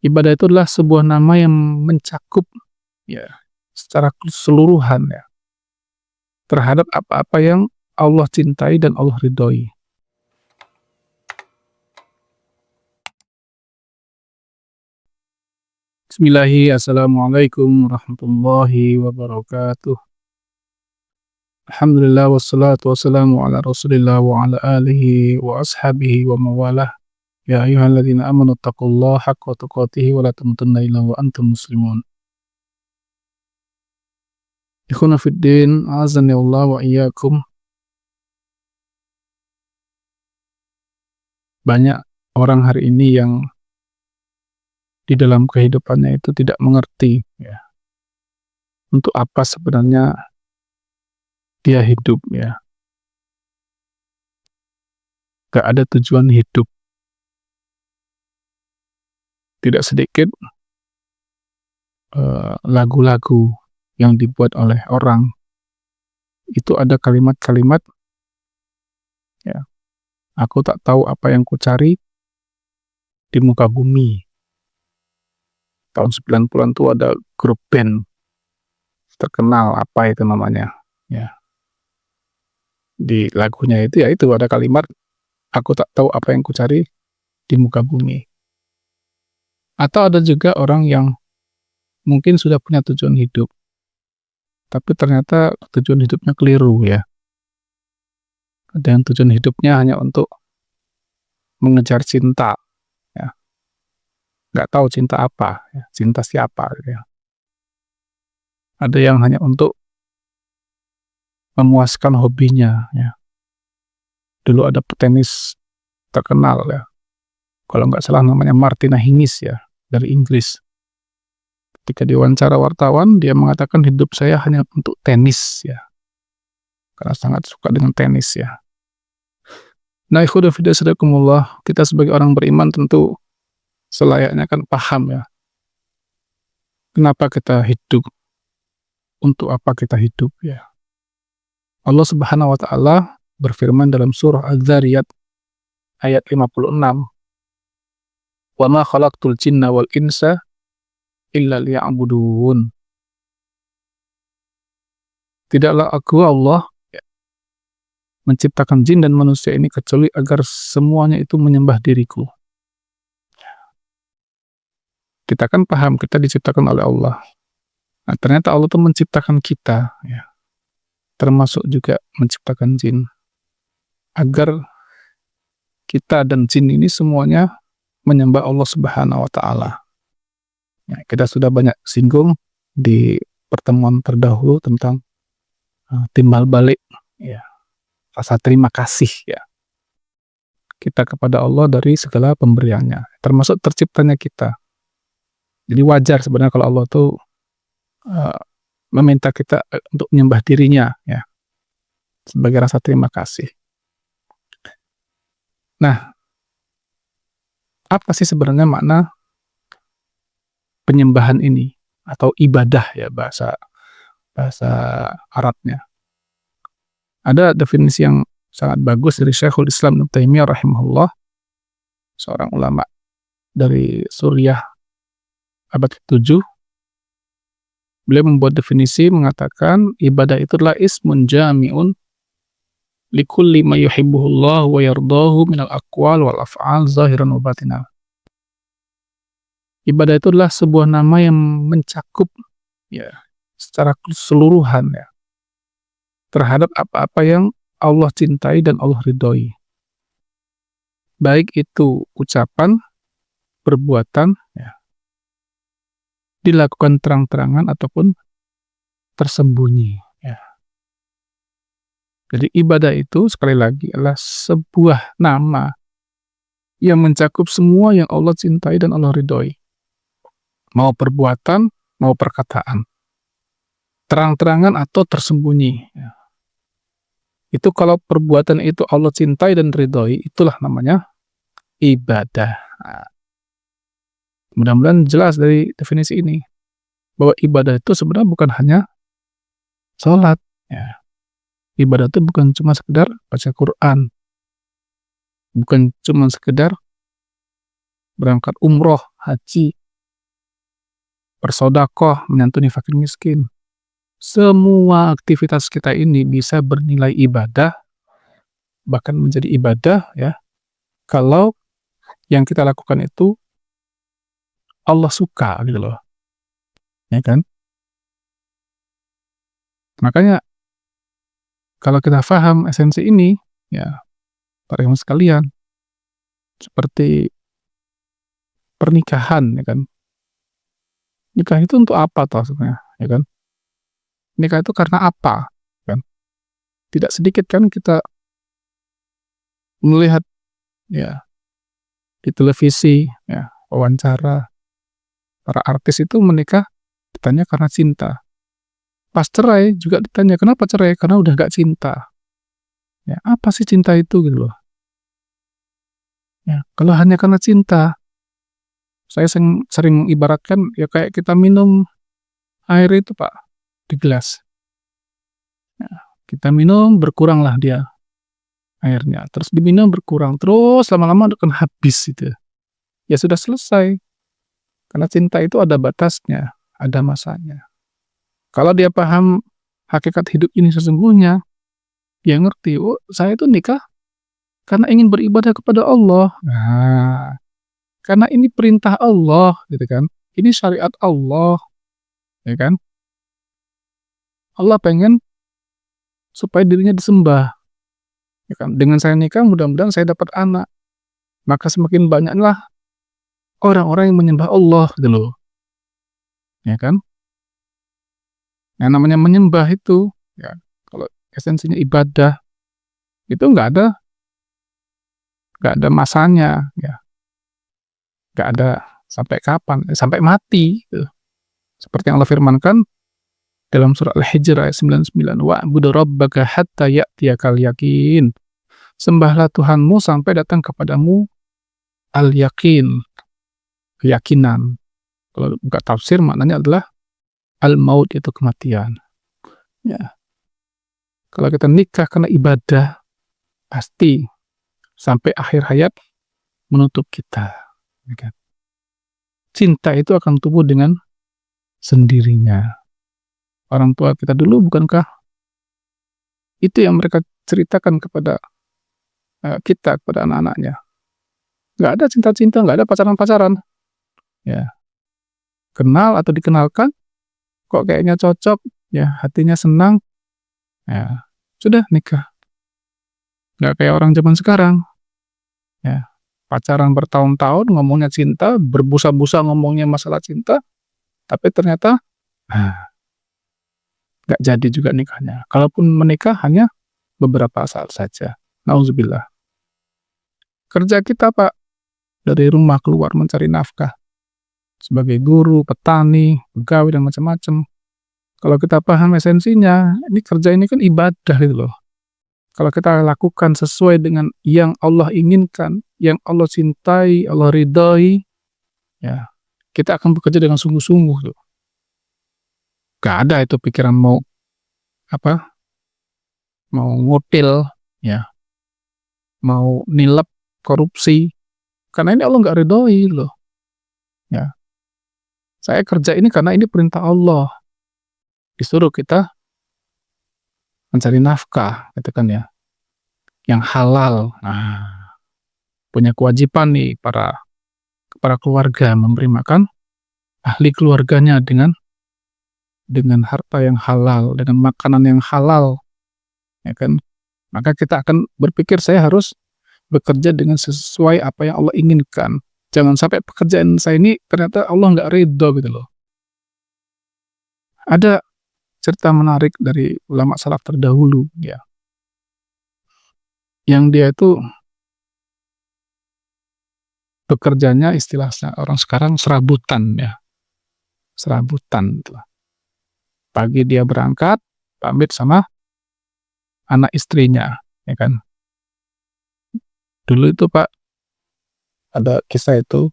Ibadah itu adalah sebuah nama yang mencakup ya secara keseluruhan ya terhadap apa-apa yang Allah cintai dan Allah ridhoi. Assalamualaikum warahmatullahi wabarakatuh. Alhamdulillah wassalatu wassalamu ala Rasulillah wa ala alihi wa ashabihi wa mawalah. Ya ayyuhalladzina amanu taqullaha haqqa tuqatih wa la tamutunna illa wa antum muslimun. Ikhwana fid din, azani Allah wa iyyakum. Banyak orang hari ini yang di dalam kehidupannya itu tidak mengerti ya, untuk apa sebenarnya dia hidup ya. Gak ada tujuan hidup. Tidak sedikit lagu-lagu yang dibuat oleh orang itu ada kalimat-kalimat ya, aku tak tahu apa yang kucari di muka bumi. Tahun 90-an tuh ada grup band terkenal, apa itu namanya ya, di lagunya itu ya itu ada kalimat aku tak tahu apa yang kucari di muka bumi. Atau ada juga orang yang mungkin sudah punya tujuan hidup tapi ternyata tujuan hidupnya keliru ya. Ada yang tujuan hidupnya hanya untuk mengejar cinta ya, nggak tahu cinta apa ya, cinta siapa gitu ya. Ada yang hanya untuk memuaskan hobinya ya. Dulu ada petenis terkenal ya, kalau nggak salah namanya Martina Hingis ya, dari Inggris. Ketika diwawancara wartawan, dia mengatakan hidup saya hanya untuk tenis ya, karena sangat suka dengan tenis ya. Nah, ikhwan fillah sadaqakumullah, kita sebagai orang beriman tentu selayaknya kan paham ya, kenapa kita hidup, untuk apa kita hidup ya. Allah Subhanahu wa taala berfirman dalam surah Az-Zariyat ayat 56, "Wa ma khalaqtul jinna wal insa illa liya'budun." Tidaklah aku Allah menciptakan jin dan manusia ini kecuali agar semuanya itu menyembah diriku. Kita kan paham kita diciptakan oleh Allah. Nah, ternyata Allah itu menciptakan kita ya, termasuk juga menciptakan jin, agar kita dan jin ini semuanya menyembah Allah Subhanahu wa taala. Ya, kita sudah banyak singgung di pertemuan terdahulu tentang timbal balik ya, rasa terima kasih ya kita kepada Allah dari segala pemberiannya, termasuk terciptanya kita. Jadi wajar sebenarnya kalau Allah tuh meminta kita untuk menyembah dirinya ya, sebagai rasa terima kasih. Nah, apa sih sebenarnya makna penyembahan ini atau ibadah ya, bahasa Arabnya? Ada definisi yang sangat bagus dari Syekhul Islam Ibnu Taimiyah rahimahullah, seorang ulama dari Suriah abad ke-7. Beliau membuat definisi mengatakan ibadah itu adalah ismun jami'un likulli ma yuhibbuhullah wa yardahu minal aqwal wal af'al zahiran wa batinan. Ibadah itu adalah sebuah nama yang mencakup ya secara keseluruhan ya terhadap apa-apa yang Allah cintai dan Allah ridhoi. Baik itu ucapan, perbuatan ya, dilakukan terang-terangan ataupun tersembunyi ya. Jadi ibadah itu sekali lagi adalah sebuah nama yang mencakup semua yang Allah cintai dan Allah ridhoi. Mau perbuatan, mau perkataan, terang-terangan atau tersembunyi ya. Itu kalau perbuatan itu Allah cintai dan ridhoi, itulah namanya ibadah. Nah, mudah-mudahan jelas dari definisi ini bahwa ibadah itu sebenarnya bukan hanya sholat ya. Ibadah itu bukan cuma sekedar baca Quran, bukan cuma sekedar berangkat umroh, haji, bersedekah, menyantuni fakir miskin. Semua aktivitas kita ini bisa bernilai ibadah, bahkan menjadi ibadah ya, kalau yang kita lakukan itu Allah suka gitu loh, ya kan? Makanya kalau kita paham esensi ini, ya para ikhwan sekalian, seperti pernikahan ya kan. Nikah itu untuk apa toh sebenarnya, ya kan? Nikah itu karena apa, kan? Tidak sedikit kan kita melihat ya di televisi ya, wawancara para artis itu menikah ditanya karena cinta. Pas cerai juga ditanya, "Kenapa cerai?" "Karena udah gak cinta." Ya, apa sih cinta itu gitu loh. Ya, kalau hanya karena cinta, saya sering mengibaratkan ya kayak kita minum air itu, Pak, di gelas. Ya, kita minum berkuranglah dia airnya, terus diminum berkurang, terus lama-lama akan habis itu. Ya sudah selesai. Karena cinta itu ada batasnya, ada masanya. Kalau dia paham hakikat hidup ini sesungguhnya, dia ngerti, oh saya itu nikah karena ingin beribadah kepada Allah. Nah, karena ini perintah Allah, gitu kan. Ini syariat Allah, ya kan. Allah pengen supaya dirinya disembah, ya kan. Dengan saya nikah, mudah-mudahan saya dapat anak. Maka semakin banyaklah orang-orang yang menyembah Allah, gitu loh, ya kan. Yang namanya menyembah itu, ya, kalau esensinya ibadah, itu nggak ada masanya, ya, nggak ada sampai kapan, sampai mati, gitu. Seperti yang Allah firmankan dalam surah Al-Hijr ayat 99, wa'budu rabbaka hatta ya'tiyakal yaqin. Sembahlah Tuhanmu sampai datang kepadamu al-yaqin, keyakinan. Kalau buka tafsir maknanya adalah al-maut, itu kematian. Ya. Kalau kita nikah karena ibadah, pasti sampai akhir hayat menutup kita. Ya kan? Cinta itu akan tumbuh dengan sendirinya. Orang tua kita dulu bukankah itu yang mereka ceritakan kepada kita, kepada anak-anaknya. Nggak ada cinta-cinta, nggak ada pacaran-pacaran. Ya, kenal atau dikenalkan, kok kayaknya cocok, ya hatinya senang, ya sudah nikah. Nggak kayak orang zaman sekarang. Ya, pacaran bertahun-tahun ngomongnya cinta, berbusa-busa ngomongnya masalah cinta, tapi ternyata nggak jadi juga nikahnya. Kalaupun menikah hanya beberapa saat saja. Nauzubillah. Kerja kita, Pak, dari rumah keluar mencari nafkah. Sebagai guru, petani, pegawai, dan macam-macam. Kalau kita paham esensinya, ini kerja ini kan ibadah gitu loh. Kalau kita lakukan sesuai dengan yang Allah inginkan, yang Allah cintai, Allah ridhoi, ya, kita akan bekerja dengan sungguh-sungguh tuh. Gak ada itu pikiran mau apa? Mau ngutil, ya, mau nilep, korupsi. Karena ini Allah nggak ridhoi loh. Ya, saya kerja ini karena ini perintah Allah. Disuruh kita mencari nafkah, gitu kan ya, yang halal. Nah, punya kewajiban nih para keluarga memberi makan ahli keluarganya dengan harta yang halal, dengan makanan yang halal, ya kan? Maka kita akan berpikir saya harus bekerja dengan sesuai apa yang Allah inginkan. Jangan sampai pekerjaan saya ini ternyata Allah nggak ridho gitu loh. Ada cerita menarik dari ulama salaf terdahulu, ya, yang dia itu bekerjanya istilahnya orang sekarang serabutan ya, serabutan gitu. Pagi dia berangkat, pamit sama anak istrinya, ya kan. Dulu itu Pak, ada kisah itu,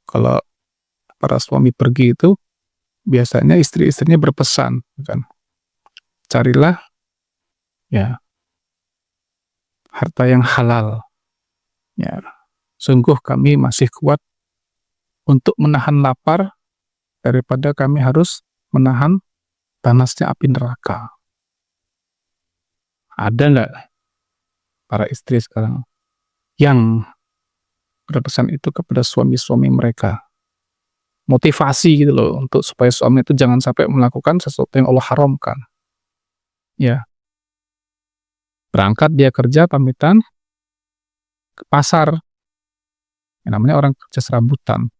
kalau para suami pergi itu, biasanya istri-istrinya berpesan, ya kan, carilah ya harta yang halal. Ya, sungguh kami masih kuat untuk menahan lapar daripada kami harus menahan panasnya api neraka. Ada nggak para istri sekarang yang berpesan itu kepada suami-suami mereka? Motivasi gitu loh, untuk supaya suami itu jangan sampai melakukan sesuatu yang Allah haramkan. Ya, berangkat dia kerja pamitan ke pasar. Yang namanya orang kerja serabutan.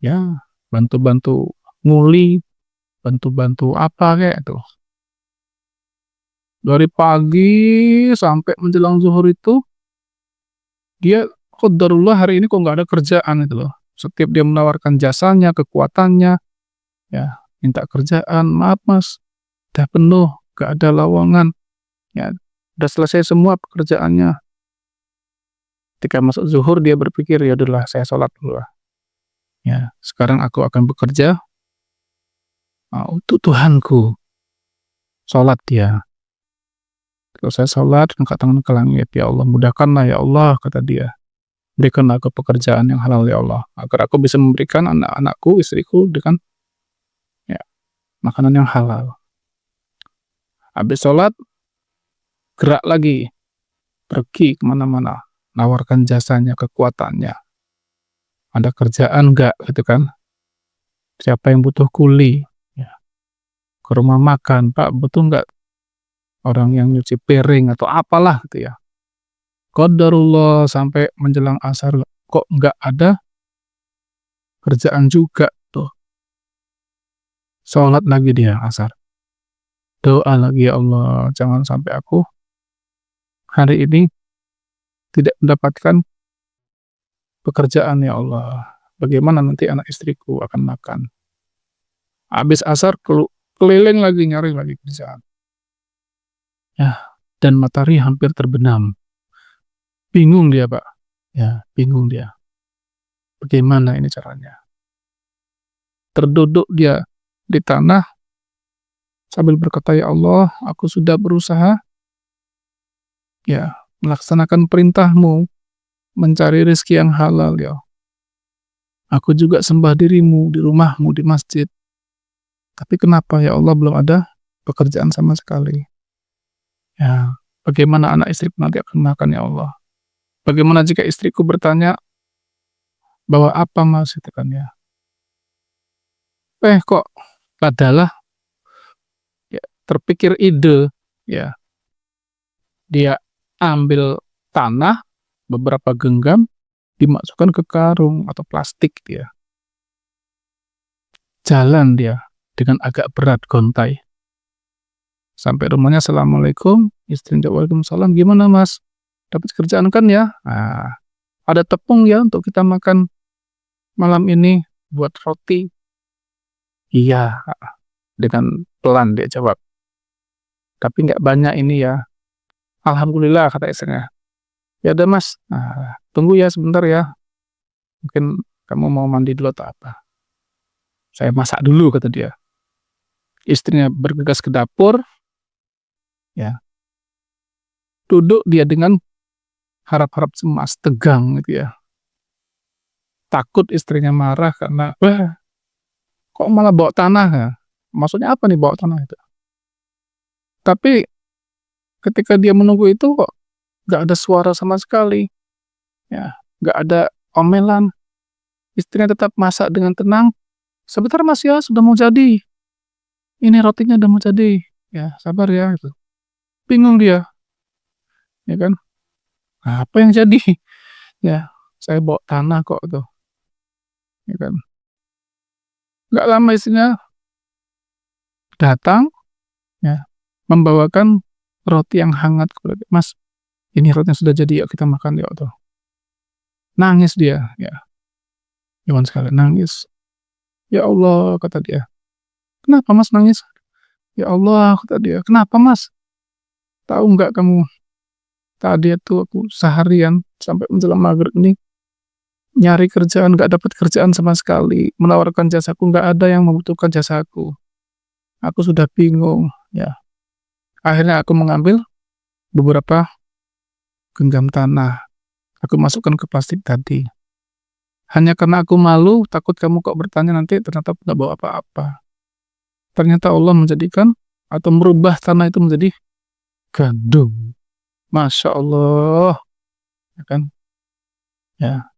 Ya, bantu-bantu nguli, bantu-bantu apa kayak itu. Dari pagi sampai menjelang zuhur itu, dia qadarullah hari ini kok nggak ada kerjaan itu loh. Setiap dia menawarkan jasanya, kekuatannya, ya minta kerjaan, maaf mas, udah penuh, nggak ada lowongan, ya udah selesai semua pekerjaannya. Ketika masuk zuhur dia berpikir, ya udahlah saya sholat dulu lah. Ya, sekarang aku akan bekerja untuk Tuhanku. Sholat dia. Terus saya sholat, angkat tangan ke langit, ya Allah mudahkanlah ya Allah, kata dia. Berikanlah aku pekerjaan yang halal ya Allah, agar aku bisa memberikan anak-anakku, istriku dengan ya, makanan yang halal. Habis sholat, gerak lagi, pergi kemana-mana, nawarkan jasanya, kekuatannya. Ada kerjaan enggak gitu kan? Siapa yang butuh kuli? Ya. Ke rumah makan, Pak, butuh enggak orang yang nyuci piring atau apalah gitu ya. Qadarullah sampai menjelang asar kok enggak ada kerjaan juga tuh. Sholat lagi dia asar. Doa lagi, ya Allah, jangan sampai aku hari ini tidak mendapatkan pekerjaan ya Allah. Bagaimana nanti anak istriku akan makan? Habis asar keliling lagi nyari lagi kerjaan. Ya, dan matahari hampir terbenam. Bingung dia, Pak. Ya, bingung dia. Bagaimana ini caranya? Terduduk dia di tanah sambil berkata, ya Allah, aku sudah berusaha ya melaksanakan perintahmu, mencari rezeki yang halal ya. Aku juga sembah dirimu di rumahmu, di masjid. Tapi kenapa ya Allah belum ada pekerjaan sama sekali? Ya, bagaimana anak istriku nanti akan makan ya Allah? Bagaimana jika istriku bertanya, bawa apa mas? Itu kan ya. Kok adalah ya, terpikir ide, ya dia ambil tanah, beberapa genggam, dimasukkan ke karung atau plastik dia. Jalan dia dengan agak berat gontai. Sampai rumahnya, assalamualaikum, istrinya waalaikumsalam, gimana mas? Dapat kerjaan kan ya? Nah, ada tepung ya untuk kita makan malam ini, buat roti. Iya, dengan pelan dia jawab. Tapi nggak banyak ini ya. Alhamdulillah, kata istrinya. Ya udah mas, tunggu ya sebentar ya. Mungkin kamu mau mandi dulu atau apa? Saya masak dulu, kata dia. Istrinya bergegas ke dapur, ya. Duduk dia dengan harap-harap cemas, tegang gitu ya. Takut istrinya marah karena, wah, kok malah bawa tanah ya? Maksudnya apa nih bawa tanah itu? Tapi ketika dia menunggu itu kok nggak ada suara sama sekali, ya, nggak ada omelan. Istrinya tetap masak dengan tenang. Sebentar mas ya, sudah mau jadi. Ini rotinya udah mau jadi. Ya, sabar ya. Gitu. Bingung dia, ya kan? Apa yang jadi? Ya, saya bawa tanah kok tuh, ya kan? Nggak lama istrinya datang, ya, membawakan roti yang hangat. Mas, ini rotinya sudah jadi, yuk kita makan yuk tuh. Nangis dia, ya. Iwan sekali nangis. Ya Allah, kata dia. Kenapa mas nangis? Ya Allah, kata dia. Kenapa mas? Tahu nggak kamu? Tadi itu aku seharian sampai menjelang maghrib ini nyari kerjaan, nggak dapat kerjaan sama sekali. Menawarkan jasaku, nggak ada yang membutuhkan jasaku. Aku sudah bingung, ya. Akhirnya aku mengambil beberapa genggam tanah. Aku masukkan ke plastik tadi. Hanya karena aku malu, takut kamu kok bertanya nanti ternyata nggak bawa apa-apa. Ternyata Allah menjadikan atau merubah tanah itu menjadi gandum. Masya Allah, ya kan? Ya,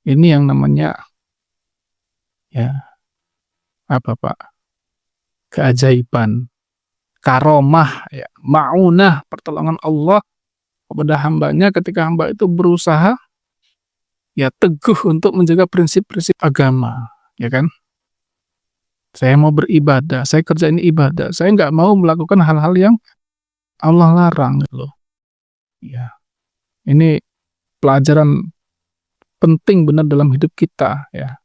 ini yang namanya ya apa Pak? Keajaiban, karomah, ya, maunah, pertolongan Allah kepada hambanya ketika hamba itu berusaha ya teguh untuk menjaga prinsip-prinsip agama, ya kan? Saya mau beribadah, saya kerja ini ibadah, saya nggak mau melakukan hal-hal yang Allah larang, gitu loh. Ya, ini pelajaran penting benar dalam hidup kita, ya.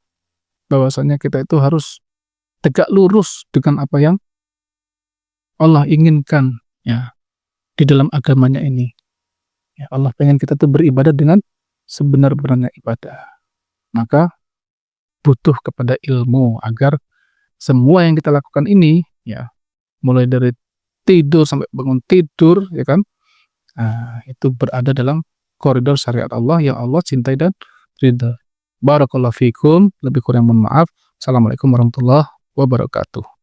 Bahwasanya kita itu harus tegak lurus dengan apa yang Allah inginkan, ya, di dalam agamanya ini. Ya, Allah pengen kita tuh beribadah dengan sebenar-benarnya ibadah. Maka butuh kepada ilmu agar semua yang kita lakukan ini, ya, mulai dari tidur sampai bangun tidur, ya kan, itu berada dalam koridor syariat Allah yang Allah cintai dan ridha. Barakallahu fikum, lebih kurang mohon maaf. Assalamualaikum warahmatullahi wabarakatuh.